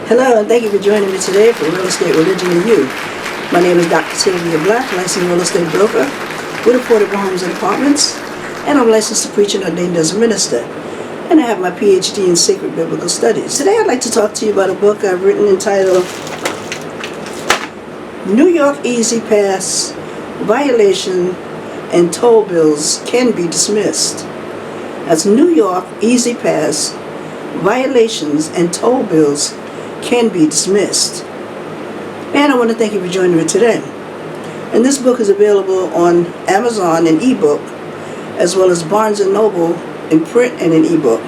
Hello, and thank you for joining me today for Real Estate, Religion, and You. My name is Dr. Sylvia Black, licensed real estate broker with affordable homes and apartments, and I'm licensed to preach and ordained as a minister. And I have my PhD in sacred biblical studies. Today I'd like to talk to you about a book I've written entitled New York E-ZPass Violation and Toll Bills Can Be Dismissed. That's New York E-ZPass Violations and Toll Bills Can Be Dismissed. And I want to thank you for joining me today. And this book is available on Amazon in ebook, as well as Barnes & Noble in print and in ebook.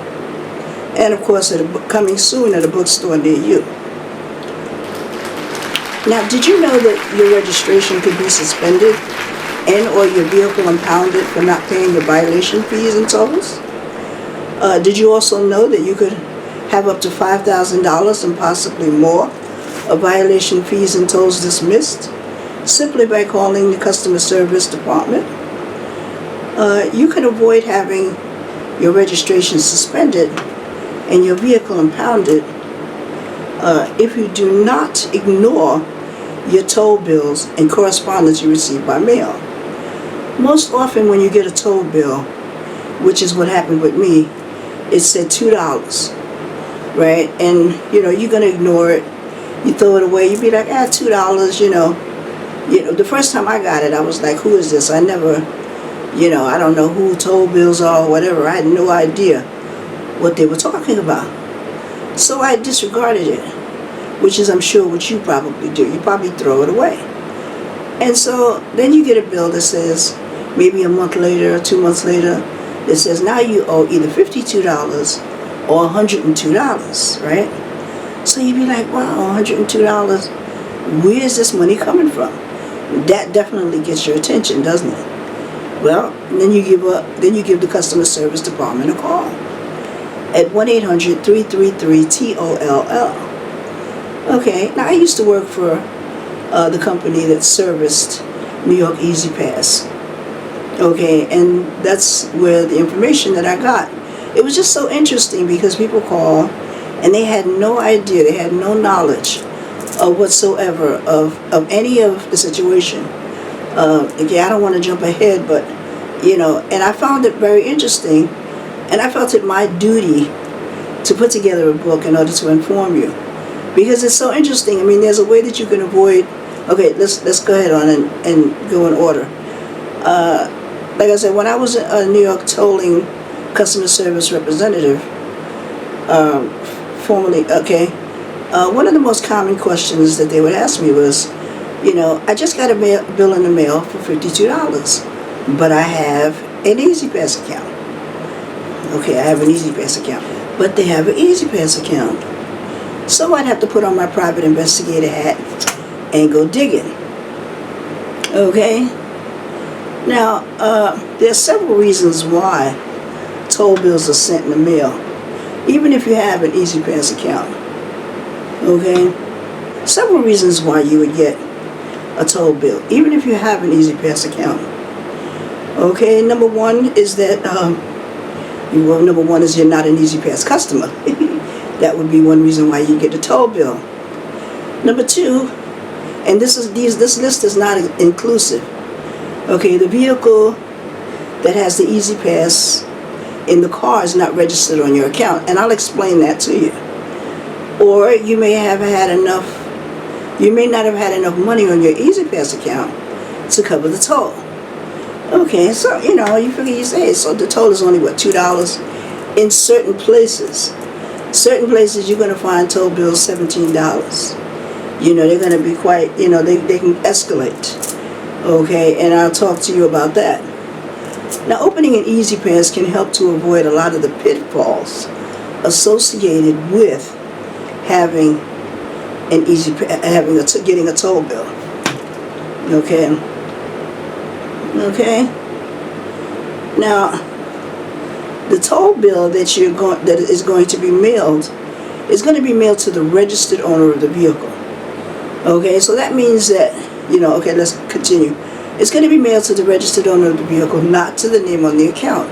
And of course, coming soon at a bookstore near you. Now, did you know that your registration could be suspended and or your vehicle impounded for not paying your violation fees and tolls? Did you also know that you could have up to $5,000 and possibly more of violation fees and tolls dismissed simply by calling the customer service department? You can avoid having your registration suspended and your vehicle impounded if you do not ignore your toll bills and correspondence you receive by mail. Most often when you get a toll bill, which is what happened with me, it said $2, right? And you're gonna ignore it. You throw it away. You'd be like, $2. The first time I got it, I was like, who is this? I never, I don't know who toll bills are or whatever. I had no idea what they were talking about. So I disregarded it, which is, I'm sure, what you probably do. You probably throw it away. And so then you get a bill that says, maybe a month later or 2 months later, it says now you owe either $52 or $102, right? So you'd be like, wow, $102, where is this money coming from? That definitely gets your attention, doesn't it? Well, then you give the customer service department a call at 1-800-333-TOLL. Okay, now I used to work for the company that serviced New York E-ZPass. Okay, and that's where the information that I got. It was just so interesting because people call and they had no idea, they had no knowledge of whatsoever of any of the situation. Again, I don't want to jump ahead, but and I found it very interesting, and I felt it my duty to put together a book in order to inform you, because it's so interesting. I mean, there's a way that you can avoid. Okay, let's go ahead on and go in order. Like I said, when I was a New York tolling customer service representative, formerly, one of the most common questions that they would ask me was, I just got a bill in the mail for $52, but I have an E-ZPass account. Okay, I have an E-ZPass account, but they have an E-ZPass account. So I'd have to put on my private investigator hat and go digging. Okay? Now, there are several reasons why toll bills are sent in the mail, even if you have an E-ZPass account. Okay? Several reasons why you would get a toll bill, even if you have an E-ZPass account. Okay, number one is that, number one is you're not an E-ZPass customer. That would be one reason why you get a toll bill. Number two, and this list is not inclusive. Okay, the vehicle that has the E-ZPass in the car is not registered on your account, and I'll explain that to you. Or you may not have had enough money on your E-ZPass account to cover the toll. Okay, so you figure, you say, so the toll is only what, $2 in certain places. Certain places you're going to find toll bills $17. They're going to be quite, they can escalate. Okay, and I'll talk to you about that. Now, opening an E-ZPass can help to avoid a lot of the pitfalls associated with having an getting a toll bill. Okay. Okay. Now, the toll bill that is going to be mailed is going to be mailed to the registered owner of the vehicle. Okay, so that means that, okay, let's continue. It's going to be mailed to the registered owner of the vehicle, not to the name on the account,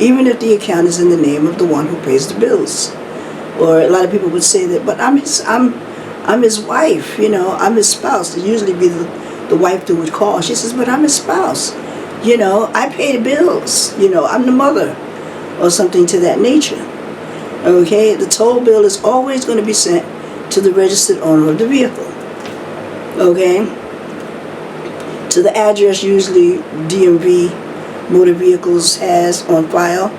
even if the account is in the name of the one who pays the bills. Or a lot of people would say that, but I'm his wife, I'm his spouse. It usually be the wife that would call. She says, but I'm his spouse. I pay the bills. I'm the mother, or something to that nature. Okay, the toll bill is always going to be sent to the registered owner of the vehicle. Okay, to the address usually DMV Motor Vehicles has on file.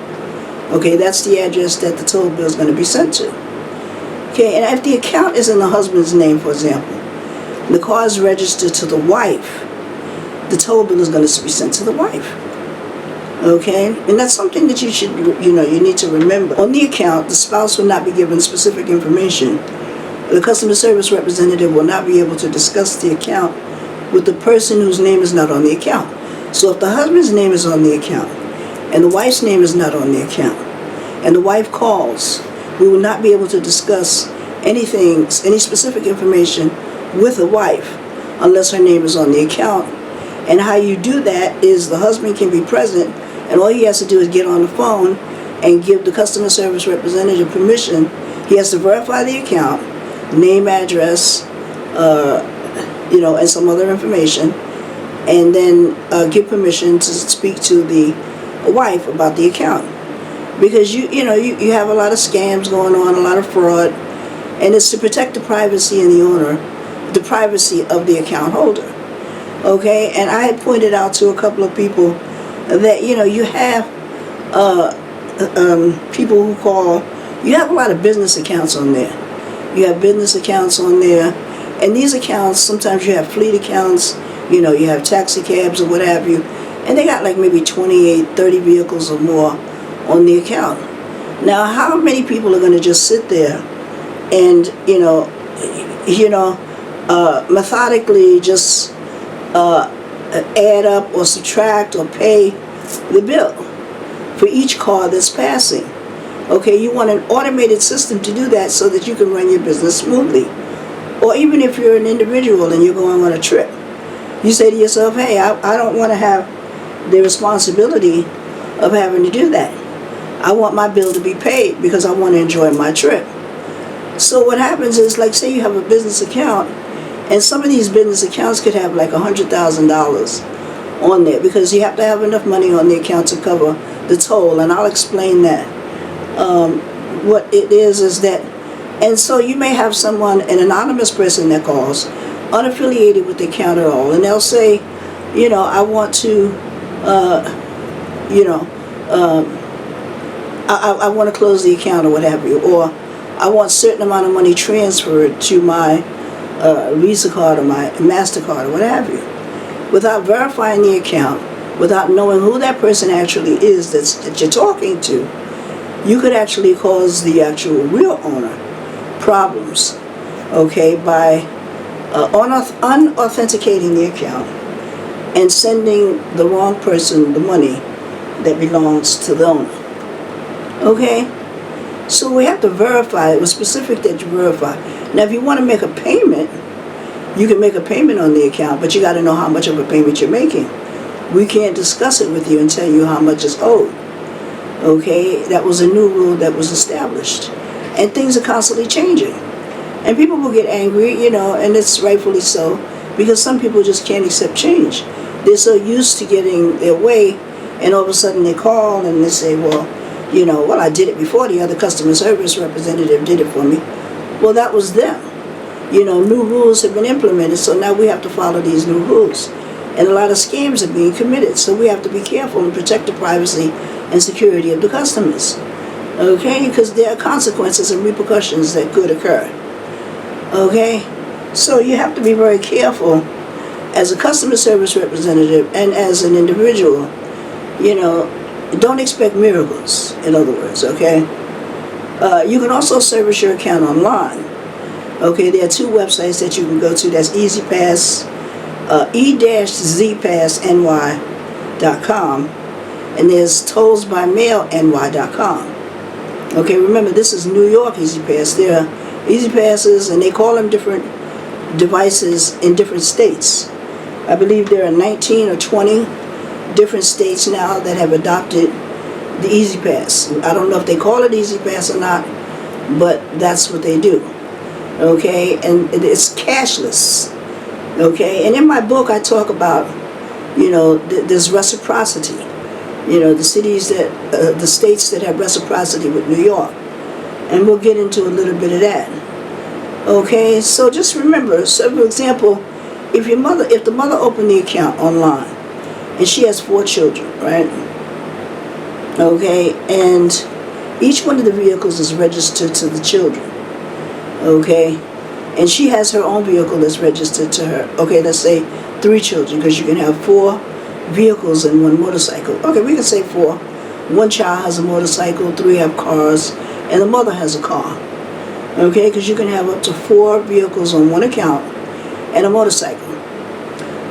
Okay, that's the address that the toll bill is going to be sent to. Okay, and if the account is in the husband's name, for example, the car is registered to the wife, the toll bill is going to be sent to the wife. Okay, and that's something that you should, you need to remember. On the account, the spouse will not be given specific information. The customer service representative will not be able to discuss the account with the person whose name is not on the account. So if the husband's name is on the account and the wife's name is not on the account and the wife calls, we will not be able to discuss any specific information with the wife unless her name is on the account. And how you do that is the husband can be present, and all he has to do is get on the phone and give the customer service representative permission. He has to verify the account, name, address, and some other information, and then give permission to speak to the wife about the account. Because you have a lot of scams going on, a lot of fraud, and it's to protect the privacy and the owner, the privacy of the account holder. Okay, and I had pointed out to a couple of people that you have people who call. You have a lot of business accounts on there. You have business accounts on there, and these accounts, sometimes you have fleet accounts. You have taxi cabs or what have you, and they got like maybe 28, 30 vehicles or more on the account. Now, how many people are going to just sit there and methodically just add up or subtract or pay the bill for each car that's passing? Okay, you want an automated system to do that so that you can run your business smoothly. Or even if you're an individual and you're going on a trip, you say to yourself, hey, I don't want to have the responsibility of having to do that. I want my bill to be paid because I want to enjoy my trip. So what happens is, like, say you have a business account, and some of these business accounts could have like $100,000 on there because you have to have enough money on the account to cover the toll, and I'll explain that. What it is that, and so you may have an anonymous person that calls, unaffiliated with the account at all, and they'll say, I want to, I want to close the account or what have you, or I want a certain amount of money transferred to my Visa card or my MasterCard or what have you. Without verifying the account, without knowing who that person actually is that you're talking to, you could actually cause the actual real owner problems, okay, by unauthenticating the account and sending the wrong person the money that belongs to the owner. Okay? So we have to verify. It was specific that you verify. Now, if you want to make a payment, you can make a payment on the account, but you got to know how much of a payment you're making. We can't discuss it with you and tell you how much is owed. Okay? That was a new rule that was established. And things are constantly changing. And people will get angry, and it's rightfully so, because some people just can't accept change. They're so used to getting their way, and all of a sudden they call and they say, well, I did it before. The other customer service representative did it for me. Well, that was them. New rules have been implemented, so now we have to follow these new rules. And a lot of scams are being committed, so we have to be careful and protect the privacy and security of the customers. Okay? Because there are consequences and repercussions that could occur. Okay? So you have to be very careful as a customer service representative and as an individual You know, don't expect miracles, in other words, okay? You can also service your account online. Okay, there are two websites that you can go to. That's E-ZPass, E-ZPassNY.com, and there's tollsbymailny.com. Okay, remember this is New York E-ZPass. There are E-ZPasses, and they call them different devices in different states. I believe there are 19 or 20 different states now that have adopted the E-ZPass. I don't know if they call it E-ZPass or not, but that's what they do. Okay, and it's cashless. Okay, and in my book I talk about, you know, there's reciprocity. You know, the cities that, the states that have reciprocity with New York, and we'll get into a little bit of that. Okay, so just remember. So, for example, if the mother opened the account online, and she has 4 children, right? Okay, and each one of the vehicles is registered to the children. Okay, and she has her own vehicle that's registered to her. Okay, let's say 3 children, because you can have 4 vehicles and 1 motorcycle. Okay, we can say 4. 1 child has a motorcycle, 3 have cars, and the mother has a car. Okay, because you can have up to 4 vehicles on 1 account and a motorcycle.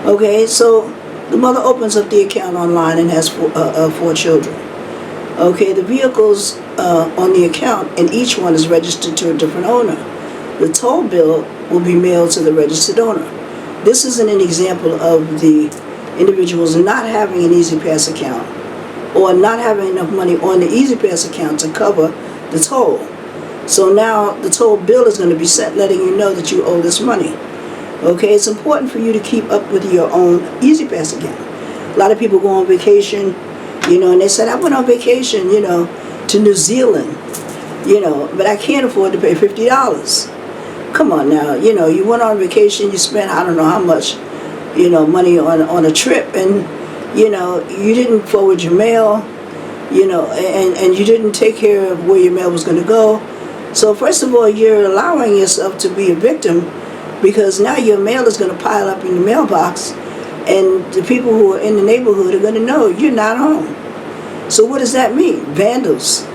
Okay, so the mother opens up the account online and has 4 children. Okay, the vehicles on the account, and each one is registered to a different owner. The toll bill will be mailed to the registered owner. This isn't an example of the individuals not having an E-ZPass account or not having enough money on the E-ZPass account to cover the toll. So now the toll bill is going to be sent letting you know that you owe this money. Okay, it's important for you to keep up with your own E-ZPass account. A lot of people go on vacation, you know, and they said, I went on vacation, you know, to New Zealand, you know, but I can't afford to pay $50. Come on now, you know, you went on vacation, you spent I don't know how much, you know, money on a trip, and, you know, you didn't forward your mail, you know, and you didn't take care of where your mail was going to go. So first of all, you're allowing yourself to be a victim, because now your mail is going to pile up in the mailbox, and the people who are in the neighborhood are going to know you're not home. So what does that mean? Vandals.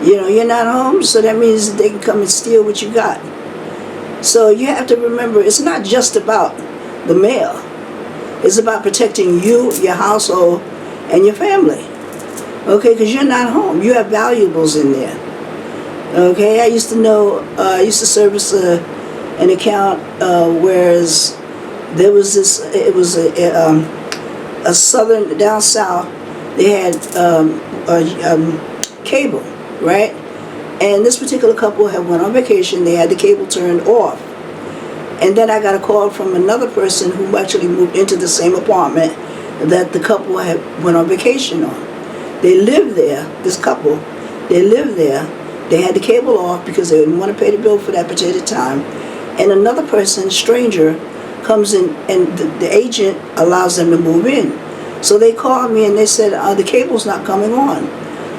You know, you're not home, so that means they can come and steal what you got. So you have to remember, it's not just about the mail. It's about protecting you, your household, and your family. Okay, because you're not home. You have valuables in there. Okay, I used to know, I used to service an account, whereas there was this, it was a southern, down south, they had cable, right? And this particular couple had went on vacation, they had the cable turned off. And then I got a call from another person who actually moved into the same apartment that the couple had went on vacation on. They lived there, this couple, they lived there, they had the cable off because they didn't want to pay the bill for that particular time. And another person, stranger, comes in, and the agent allows them to move in. So they called me and they said, the cable's not coming on.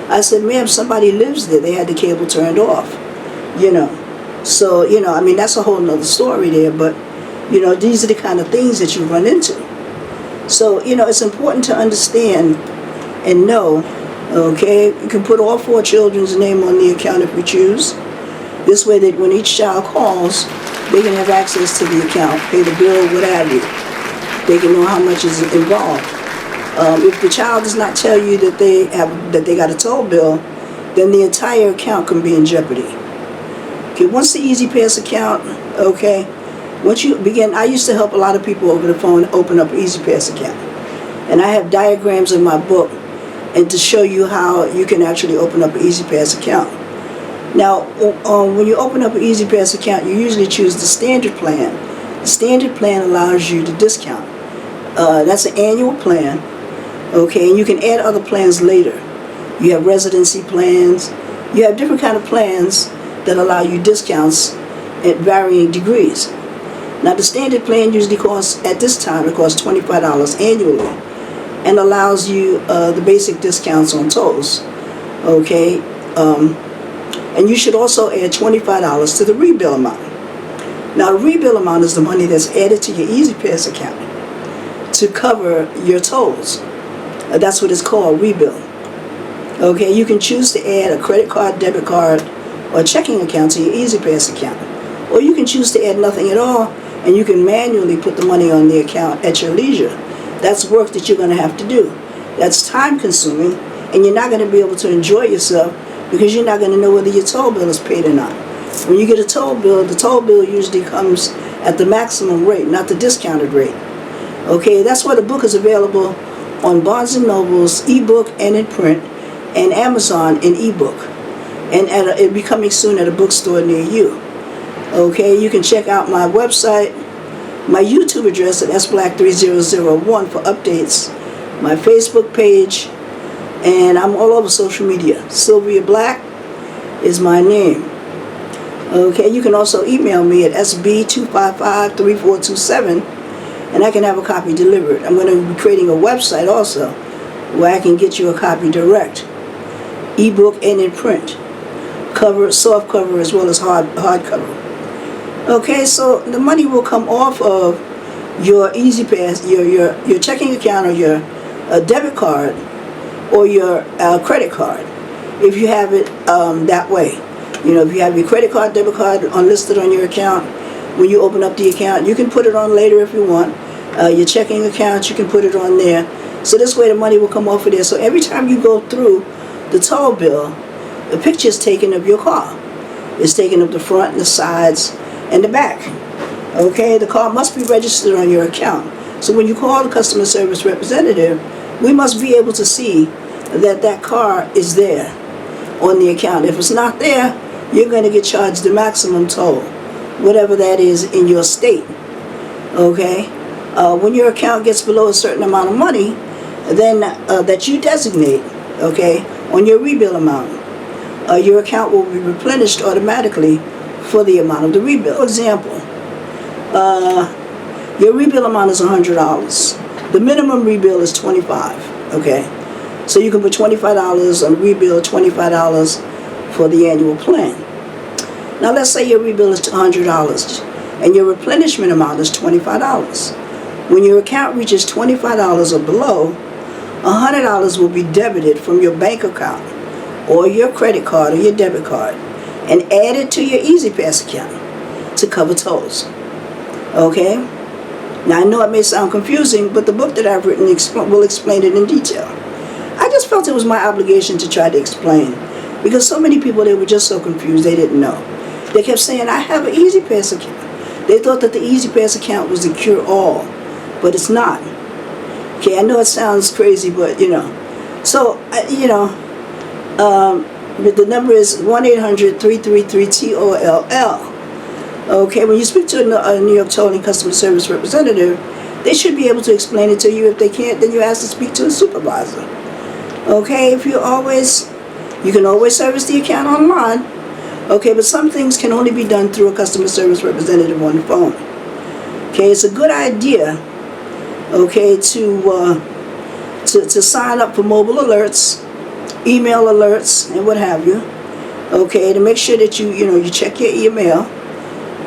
I said, ma'am, somebody lives there. They had the cable turned off, you know. So, you know, I mean, that's a whole nother story there, but, you know, these are the kind of things that you run into. So, you know, it's important to understand and know, okay, you can put all 4 children's name on the account if you choose. This way that when each child calls, they can have access to the account, pay the bill, what have you. They can know how much is involved. If the child does not tell you that they got a toll bill, then the entire account can be in jeopardy. Okay, once the E-ZPass account, okay, once you begin, I used to help a lot of people over the phone open up an E-ZPass account. And I have diagrams in my book and to show you how you can actually open up an E-ZPass account. Now, when you open up an E-ZPass account, you usually choose the standard plan. The standard plan allows you to discount. That's an annual plan. Okay, and you can add other plans later. You have residency plans. You have different kind of plans that allow you discounts at varying degrees. Now, the standard plan usually costs, at this time, it costs $25 annually, and allows you the basic discounts on tolls. Okay, and you should also add $25 to the rebill amount. Now, the rebill amount is the money that's added to your E-ZPass account to cover your tolls. That's what it's called, rebill. Okay, you can choose to add a credit card, debit card, or checking account to your E-ZPass account. Or you can choose to add nothing at all, and you can manually put the money on the account at your leisure. That's work that you're going to have to do. That's time consuming, and you're not going to be able to enjoy yourself because you're not going to know whether your toll bill is paid or not. When you get a toll bill, the toll bill usually comes at the maximum rate, not the discounted rate. Okay, that's why the book is available on Barnes & Noble's ebook and in print, and Amazon in ebook. And it'll be coming soon at a bookstore near you. Okay, you can check out my website, my YouTube address at sblack3001 for updates, my Facebook page, and I'm all over social media. Sylvia Black is my name. Okay, you can also email me at sb2553427, and I can have a copy delivered. I'm going to be creating a website also where I can get you a copy direct, ebook and in print, cover, soft cover as well as hardcover. Okay, so the money will come off of your E-ZPass, your checking account, or your debit card, or your credit card, if you have it that way. You know, if you have your credit card, debit card unlisted on your account, when you open up the account, you can put it on later if you want. Your checking account, you can put it on there. So this way the money will come off of there. So every time you go through the toll bill, the picture is taken of your car. It's taken of the front and the sides and the back. Okay, the car must be registered on your account. So when you call the customer service representative, we must be able to see that that car is there on the account. If it's not there, you're going to get charged the maximum toll, whatever that is in your state. Okay, when your account gets below a certain amount of money, then that you designate, okay, on your rebill amount, your account will be replenished automatically for the amount of the rebill. For example, your rebill amount is $100. The minimum rebill is $25. Okay, so you can put $25 on rebill, $25 for the annual plan. Now let's say your rebill is $100 and your replenishment amount is $25. When your account reaches $25 or below, $100 will be debited from your bank account or your credit card or your debit card and added to your E-ZPass account to cover tolls. Okay? Now I know it may sound confusing, but the book that I've written will explain it in detail. I just felt it was my obligation to try to explain, because so many people, they were just so confused, they didn't know. They kept saying, I have an E-ZPass account. They thought that the E-ZPass account was the cure-all, but it's not. Okay, I know it sounds crazy, but you know. So, the number is 1-800-333-TOLL. Okay, when you speak to a New York Tolling customer service representative, they should be able to explain it to you. If they can't, then you ask to speak to a supervisor. Okay, you can always service the account online. Okay, but some things can only be done through a customer service representative on the phone. Okay, it's a good idea, okay, to sign up for mobile alerts, email alerts, and what have you. Okay, to make sure that you check your email,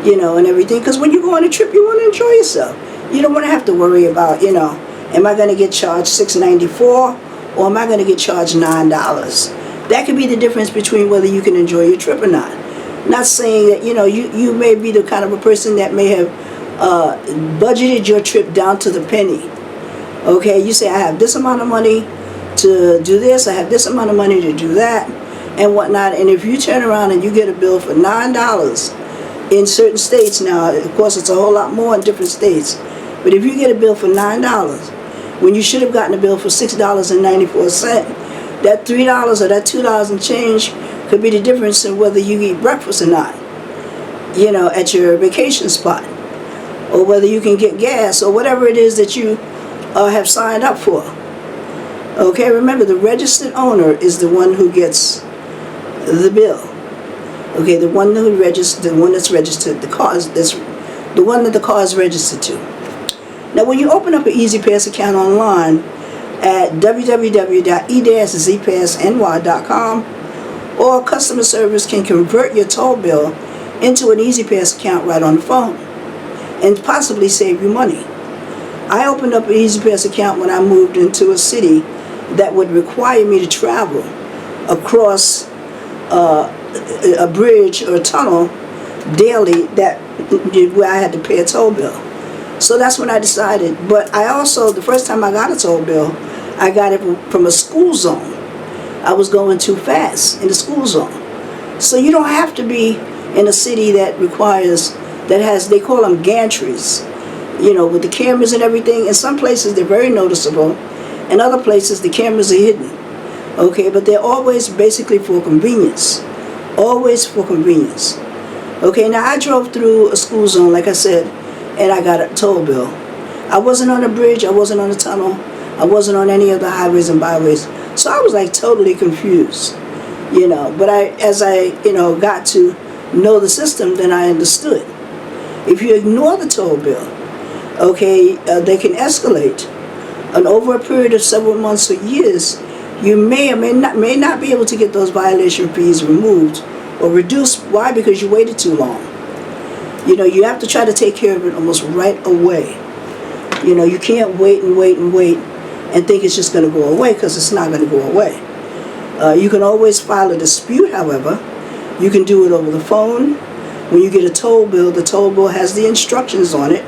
and everything. Because when you go on a trip, you want to enjoy yourself. You don't want to have to worry about, am I going to get charged $6.94 or am I going to get charged $9? That could be the difference between whether you can enjoy your trip or not. Not saying that, you may be the kind of a person that may have budgeted your trip down to the penny. Okay, you say, I have this amount of money to do this, I have this amount of money to do that, and whatnot. And if you turn around and you get a bill for $9 in certain states, now, of course, it's a whole lot more in different states, but if you get a bill for $9, when you should have gotten a bill for $6.94, that $3 or that $2 and change could be the difference in whether you eat breakfast or not, at your vacation spot, or whether you can get gas, or whatever it is that you have signed up for. Okay, remember, the registered owner is the one who gets the bill. Okay, the one that's registered, the one that the car is registered to. Now, when you open up an E-ZPass account online at www.e-zpassny.com, or customer service can convert your toll bill into an E-ZPass account right on the phone and possibly save you money. I opened up an E-ZPass account when I moved into a city that would require me to travel across a bridge or a tunnel daily where I had to pay a toll bill. So that's when I decided. But I also, the first time I got a toll bill, I got it from a school zone. I was going too fast in the school zone. So you don't have to be in a city that has, they call them gantries, with the cameras and everything. In some places they're very noticeable. In other places the cameras are hidden. Okay, but they're always basically for convenience. Always for convenience. Okay, now I drove through a school zone, like I said, and I got a toll bill. I wasn't on a bridge, I wasn't on a tunnel, I wasn't on any of the highways and byways. So I was like totally confused, But as I got to know the system, then I understood. If you ignore the toll bill, okay, they can escalate. And over a period of several months or years, you may or may not be able to get those violation fees removed or reduced. Why? Because you waited too long. You have to try to take care of it almost right away. You can't wait and think it's just going to go away, because it's not going to go away. You can always file a dispute, however. You can do it over the phone. When you get a toll bill, the toll bill has the instructions on it.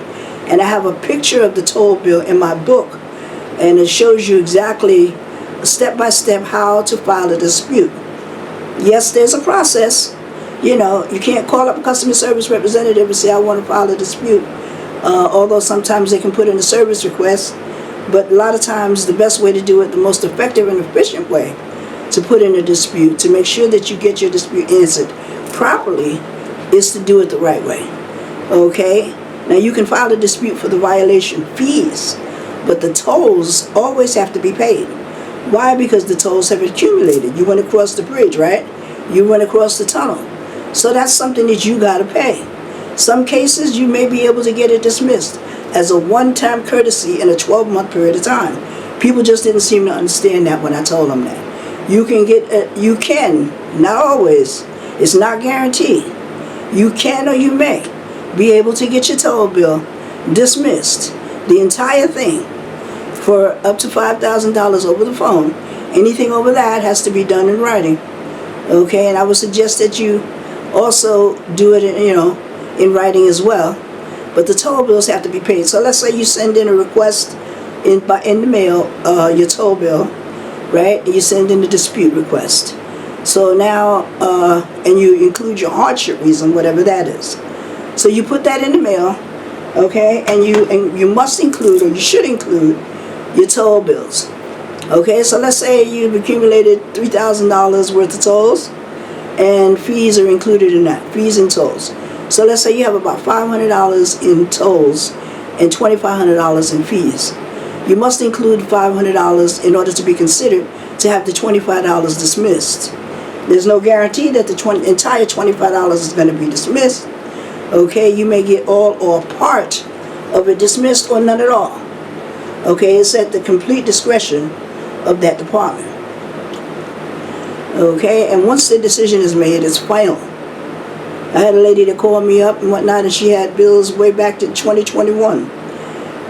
And I have a picture of the toll bill in my book. And it shows you exactly, step by step, how to file a dispute. Yes, there's a process. You can't call up a customer service representative and say, I want to file a dispute. Although sometimes they can put in a service request. But a lot of times the best way to do it, the most effective and efficient way to put in a dispute, to make sure that you get your dispute answered properly, is to do it the right way. Okay? Now you can file a dispute for the violation fees, but the tolls always have to be paid. Why? Because the tolls have accumulated. You went across the bridge, right? You went across the tunnel. So that's something that you got to pay. Some cases you may be able to get it dismissed as a one-time courtesy in a 12-month period of time. People just didn't seem to understand that when I told them that. You can, not always, it's not guaranteed. You can or you may be able to get your toll bill dismissed, the entire thing, for up to $5,000 over the phone. Anything over that has to be done in writing. Okay, and I would suggest that you also do it in writing as well. But the toll bills have to be paid. So let's say you send in a request in the mail, your toll bill, right? And you send in a dispute request. So now, and you include your hardship reason, whatever that is. So you put that in the mail, okay? And you must include, or you should include, your toll bills. Okay, so let's say you've accumulated $3,000 worth of tolls, and fees are included in that, fees and tolls. So let's say you have about $500 in tolls and $2,500 in fees. You must include $500 in order to be considered to have the $25 dismissed. There's no guarantee that the entire $25 is going to be dismissed. Okay, you may get all or part of it dismissed or none at all. Okay, it's at the complete discretion of that department. Okay, and once the decision is made, it's final. I had a lady that called me up and whatnot, and she had bills way back to 2021.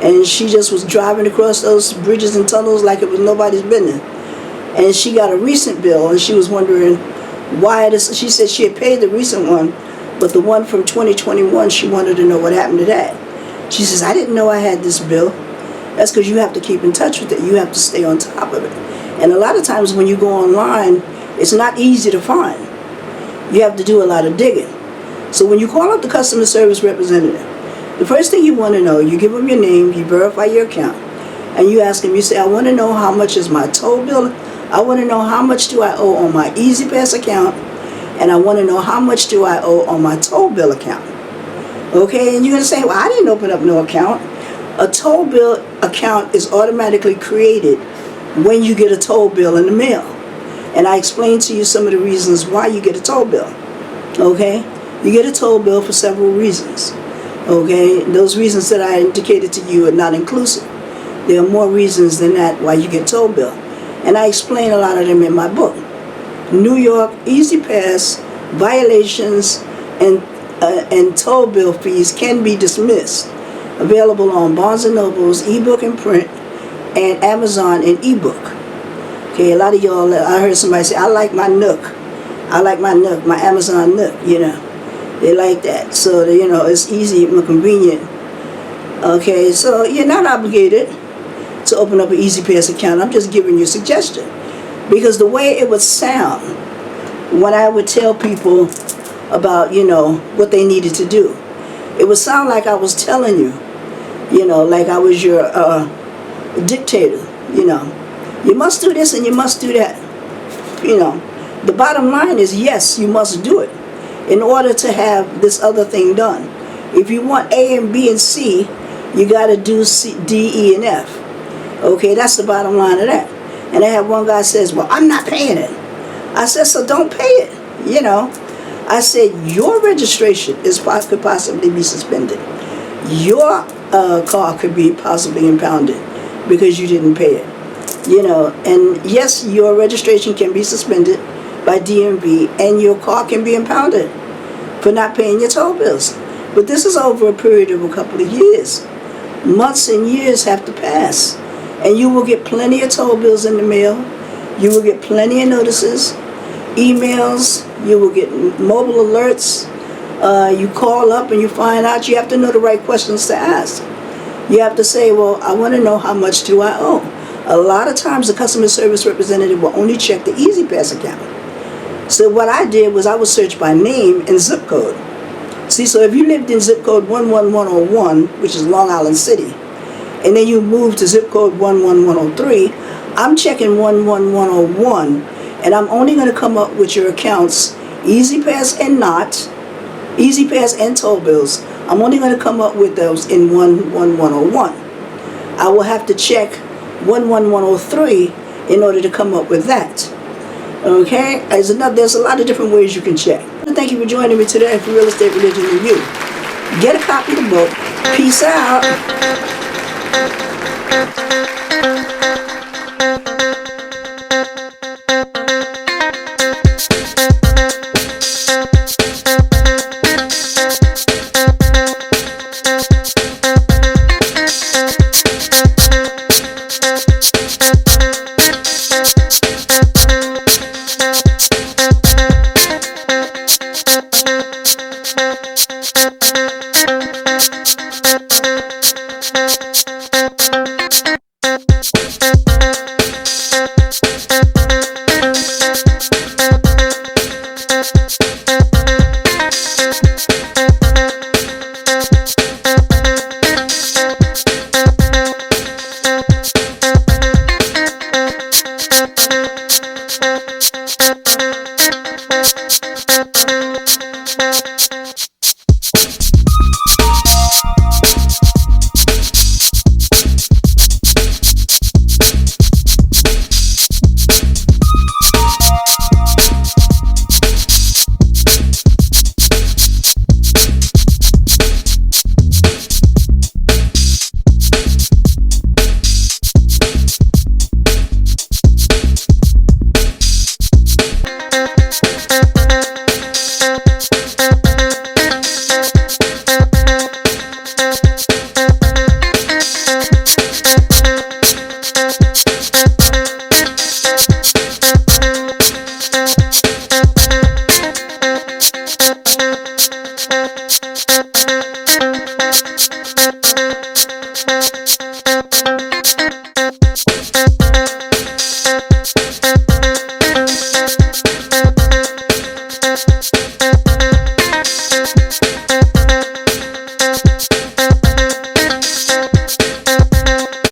And she just was driving across those bridges and tunnels like it was nobody's business. And she got a recent bill, and she was wondering why this. She said she had paid the recent one, but the one from 2021, she wanted to know what happened to that. She says, I didn't know I had this bill. That's because you have to keep in touch with it. You have to stay on top of it. And a lot of times when you go online, it's not easy to find. You have to do a lot of digging. So when you call up the customer service representative, the first thing you want to know, you give them your name, you verify your account, and you ask them, you say, I want to know how much is my toll bill. I want to know how much do I owe on my E-ZPass account, and I want to know how much do I owe on my toll bill account. Okay, and you're going to say, well, I didn't open up no account. A toll bill account is automatically created when you get a toll bill in the mail. And I explained to you some of the reasons why you get a toll bill. Okay? You get a toll bill for several reasons. Okay? Those reasons that I indicated to you are not inclusive. There are more reasons than that why you get a toll bill. And I explain a lot of them in my book. New York E-ZPass violations and toll bill fees can be dismissed. Available on Barnes & Noble's ebook and print, and Amazon and ebook. Okay, a lot of y'all, I heard somebody say, I like my Nook. I like my Nook, my Amazon Nook, you know. They like that. So, you know, it's easy and convenient. Okay, so you're not obligated to open up an E-ZPass account. I'm just giving you a suggestion. Because the way it would sound when I would tell people about, you know, what they needed to do, it would sound like I was telling you, you know, like I was your dictator, you know. You must do this and you must do that. You know, the bottom line is, yes, you must do it in order to have this other thing done. If you want A and B and C, you got to do C, D, E, and F. Okay, that's the bottom line of that. And I had one guy says, well, I'm not paying it. I said, so don't pay it, you know. I said, your registration could possibly be suspended. Your car could be possibly impounded because you didn't pay it. You know, and yes, your registration can be suspended by DMV and your car can be impounded for not paying your toll bills. But this is over a period of a couple of years. Months and years have to pass. And you will get plenty of toll bills in the mail. You will get plenty of notices, emails. You will get mobile alerts. You call up and you find out. You have to know the right questions to ask. You have to say, well, I want to know how much do I owe. A lot of times the customer service representative will only check the E-ZPass account. So what I did was I would search by name and zip code. See, so if you lived in zip code 11101, which is Long Island City, and then you moved to zip code 11103, I'm checking 11101, and I'm only going to come up with your accounts, E-ZPass and not, E-ZPass and toll bills. I'm only going to come up with those in 11101. I will have to check 11103 in order to come up with that. Okay? There's a lot of different ways you can check. Thank you for joining me today for Real Estate Religion Review. Get a copy of the book. Peace out.